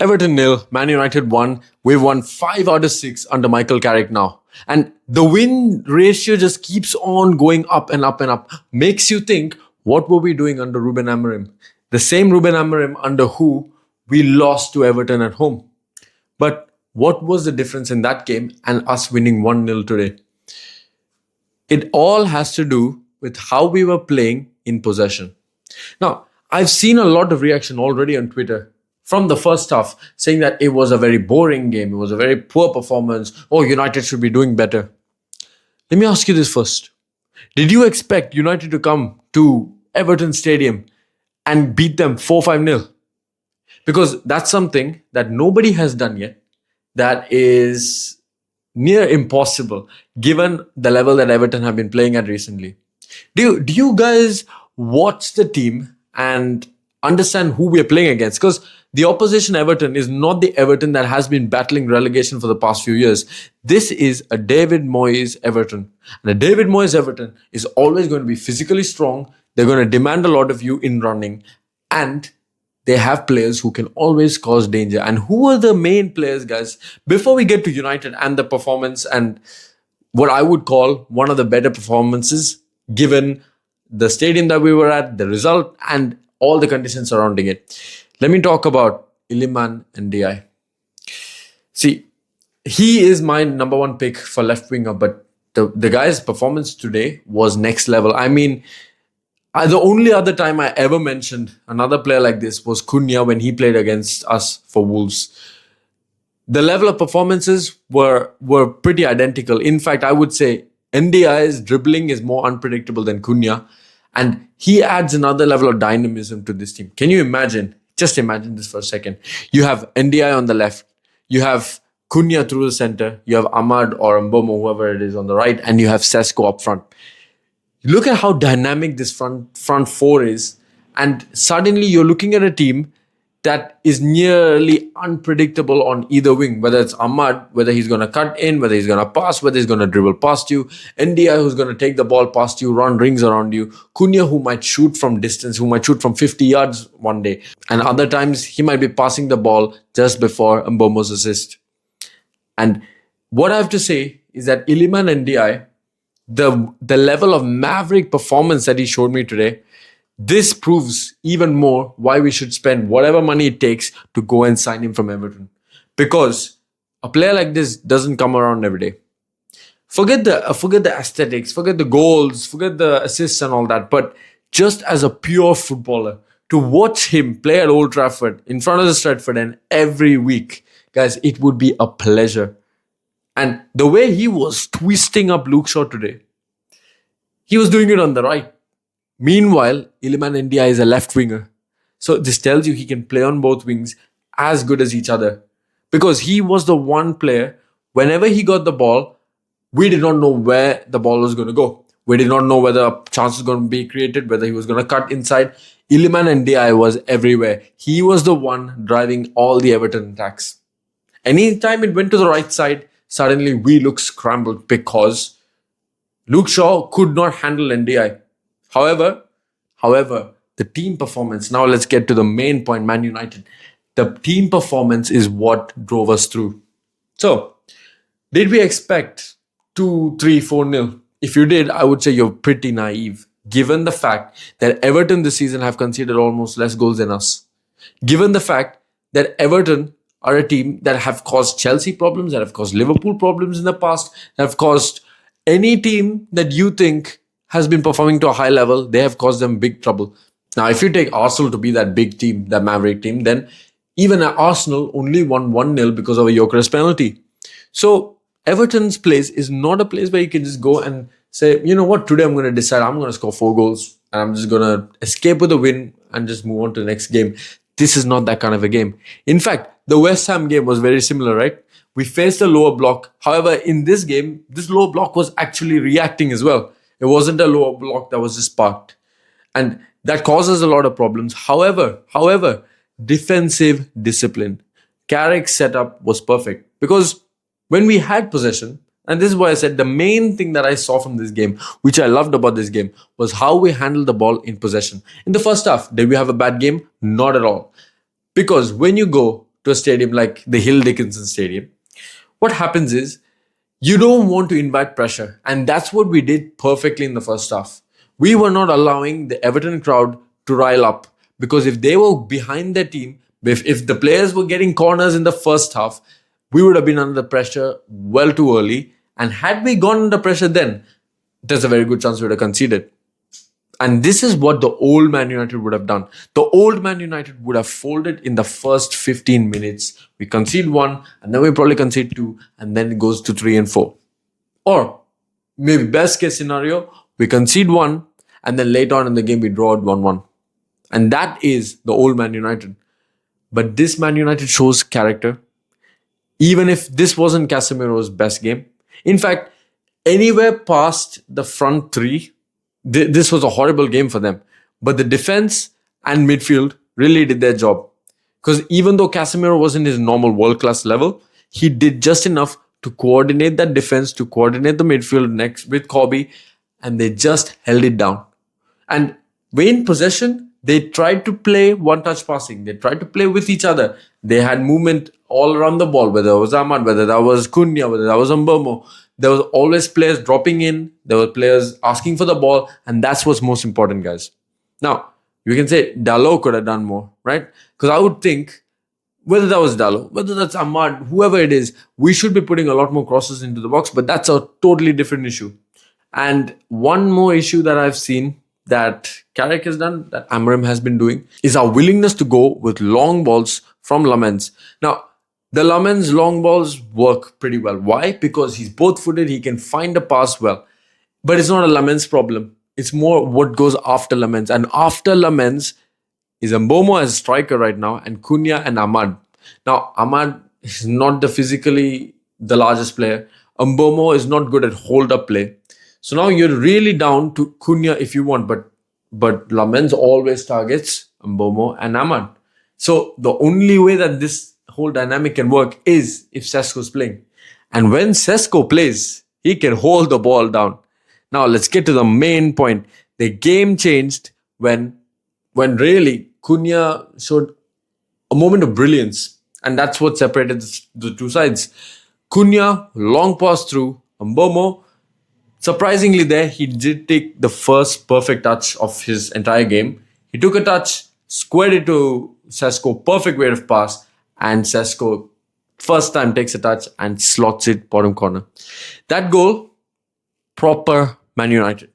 Everton nil, Man United 1. We've won 5 out of 6 under Michael Carrick now. And the win ratio just keeps on going up and up and up. Makes you think, what were we doing under Ruben Amorim? The same Ruben Amorim under who we lost to Everton at home. But what was the difference in that game and us winning 1-0 today? It all has to do with how we were playing in possession. Now, I've seen a lot of reaction already on Twitter from the first half saying that it was a very boring game. It was a very poor performance. Oh, United should be doing better. Let me ask you this first. Did you expect United to come to Everton Stadium and beat them 4-5-0? Because that's something that nobody has done yet. That is near impossible given the level that Everton have been playing at recently. Do you guys watch the team and understand who we're playing against? Because the opposition Everton is not the Everton that has been battling relegation for the past few years. This is a David Moyes Everton. And a David Moyes Everton is always going to be physically strong. They're going to demand a lot of you in running. And they have players who can always cause danger. And who are the main players, guys? Before we get to United and the performance and what I would call one of the better performances, given the stadium that we were at, the result, and all the conditions surrounding it. Let me talk about Iliman Ndiaye. See, he is my number one pick for left winger, but the guy's performance today was next level. I mean, the only other time I ever mentioned another player like this was Cunha when he played against us for Wolves. The level of performances were pretty identical. In fact, I would say Ndiaye's dribbling is more unpredictable than Cunha, and he adds another level of dynamism to this team. Can you imagine? Just imagine this for a second. You have Ndiaye on the left, you have Cunha through the center, you have Ahmad or Mbomo, whoever it is, on the right, and you have Sesko up front. Look at how dynamic this front four is, and suddenly you're looking at a team that is nearly unpredictable on either wing, whether it's Ahmad, whether he's going to cut in, whether he's going to pass, whether he's going to dribble past you, Ndiaye who's going to take the ball past you, run rings around you, Cunha who might shoot from distance, who might shoot from 50 yards one day, and other times he might be passing the ball just before Mbomo's assist. And what I have to say is that Iliman Ndiaye, the level of maverick performance that he showed me today, this proves even more why we should spend whatever money it takes to go and sign him from Everton. Because a player like this doesn't come around every day. Forget the aesthetics, forget the goals, forget the assists and all that. But just as a pure footballer, to watch him play at Old Trafford in front of the Stretford End every week, guys, it would be a pleasure. And the way he was twisting up Luke Shaw today, he was doing it on the right. Meanwhile, Iliman Ndiaye is a left winger. So this tells you he can play on both wings as good as each other. Because he was the one player, whenever he got the ball, we did not know where the ball was going to go. We did not know whether a chance was going to be created, whether he was going to cut inside. Iliman Ndiaye was everywhere. He was the one driving all the Everton attacks. Anytime it went to the right side, suddenly we looked scrambled because Luke Shaw could not handle Ndiaye. However, the team performance, now let's get to the main point, Man United. The team performance is what drove us through. So, did we expect 2, 3, 4-0? If you did, I would say you're pretty naive, given the fact that Everton this season have conceded almost less goals than us. Given the fact that Everton are a team that have caused Chelsea problems, that have caused Liverpool problems in the past, that have caused any team that you think has been performing to a high level, they have caused them big trouble. Now, if you take Arsenal to be that big team, that maverick team, then even Arsenal only won 1-0 because of a Gyökeres penalty. So, Everton's place is not a place where you can just go and say, you know what, today I'm going to decide I'm going to score 4 goals and I'm just going to escape with a win and just move on to the next game. This is not that kind of a game. In fact, the West Ham game was very similar, right? We faced a lower block. However, in this game, this lower block was actually reacting as well. It wasn't a lower block that was just parked. And that causes a lot of problems. However, defensive discipline. Carrick's setup was perfect. Because when we had possession, and this is why I said the main thing that I saw from this game, which I loved about this game, was how we handled the ball in possession. In the first half, did we have a bad game? Not at all. Because when you go to a stadium like the Hill Dickinson Stadium, what happens is you don't want to invite pressure. And that's what we did perfectly in the first half. We were not allowing the Everton crowd to rile up, because if they were behind their team, if the players were getting corners in the first half, we would have been under pressure well too early. And had we gone under pressure then, there's a very good chance we would have conceded. And this is what the old Man United would have done. The old Man United would have folded in the first 15 minutes. We concede one, and then we probably concede two, and then it goes to 3 and 4. Or maybe best case scenario, we concede one, and then later on in the game we draw it 1-1. And that is the old Man United. But this Man United shows character. Even if this wasn't Casemiro's best game. In fact, anywhere past the front three, this was a horrible game for them. But the defense and midfield really did their job. Because even though Casemiro wasn't his normal world-class level, he did just enough to coordinate that defense, to coordinate the midfield next with Kobe, and they just held it down. And in possession, they tried to play one-touch passing. They tried to play with each other. They had movement all around the ball, whether it was Ahmad, whether that was Cunha, whether that was Mbeumo. There was always players dropping in. There were players asking for the ball. And that's what's most important, guys. Now, you can say Dalot could have done more, right? Because I would think, whether that was Dalot, whether that's Ahmad, whoever it is, we should be putting a lot more crosses into the box. But that's a totally different issue. And one more issue that I've seen that Carrick has done, that Amorim has been doing, is our willingness to go with long balls from Lamens. Now, the Lamens long balls work pretty well. Why? Because he's both-footed, he can find a pass well. But it's not a Lamens problem. It's more what goes after Lamens. And after Lamens is Mbeumo as a striker right now, and Cunha and Ahmad. Now, Ahmad is not physically the largest player. Mbeumo is not good at hold-up play. So now you're really down to Cunha if you want, but Lamens always targets Mbeumo and Ahmad. So the only way that this whole dynamic can work is if Sesko's playing. And when Sesko plays, he can hold the ball down. Now let's get to the main point. The game changed when really Cunha showed a moment of brilliance. And that's what separated the two sides. Cunha, long pass through. Mbeumo, surprisingly there, he did take the first perfect touch of his entire game. He took a touch, squared it to Sesko, perfect weight of pass. And Sesko, first time takes a touch and slots it bottom corner. That goal, proper Man United.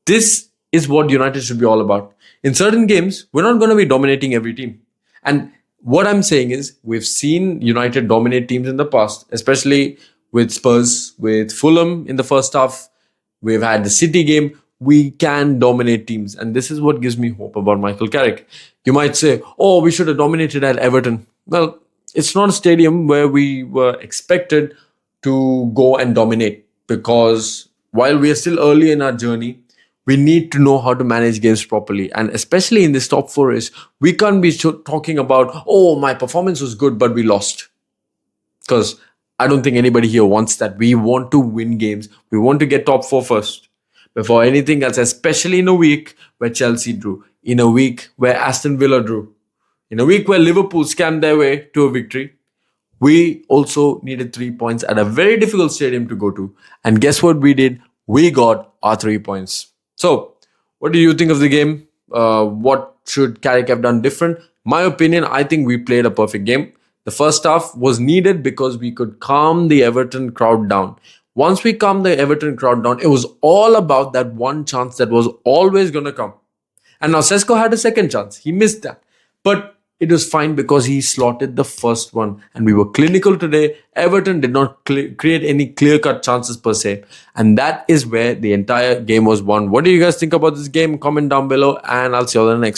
This is what United should be all about. In certain games, we're not going to be dominating every team. And what I'm saying is, we've seen United dominate teams in the past, especially with Spurs, with Fulham in the first half. We've had the City game. We can dominate teams. And this is what gives me hope about Michael Carrick. You might say, oh, we should have dominated at Everton. Well, it's not a stadium where we were expected to go and dominate, because while we are still early in our journey, we need to know how to manage games properly. And especially in this top four race, we can't be talking about, oh, my performance was good, but we lost. Because I don't think anybody here wants that. We want to win games. We want to get top four first before anything else, especially in a week where Chelsea drew, in a week where Aston Villa drew, in a week where Liverpool scammed their way to a victory. We also needed 3 points at a very difficult stadium to go to. And guess what we did? We got our 3 points. So, what do you think of the game? What should Carrick have done different? My opinion, I think we played a perfect game. The first half was needed because we could calm the Everton crowd down. Once we calmed the Everton crowd down, it was all about that one chance that was always going to come. And now Sesko had a second chance. He missed that. But it was fine because he slotted the first one. And we were clinical today. Everton did not create any clear-cut chances per se. And that is where the entire game was won. What do you guys think about this game? Comment down below and I'll see you on the next one.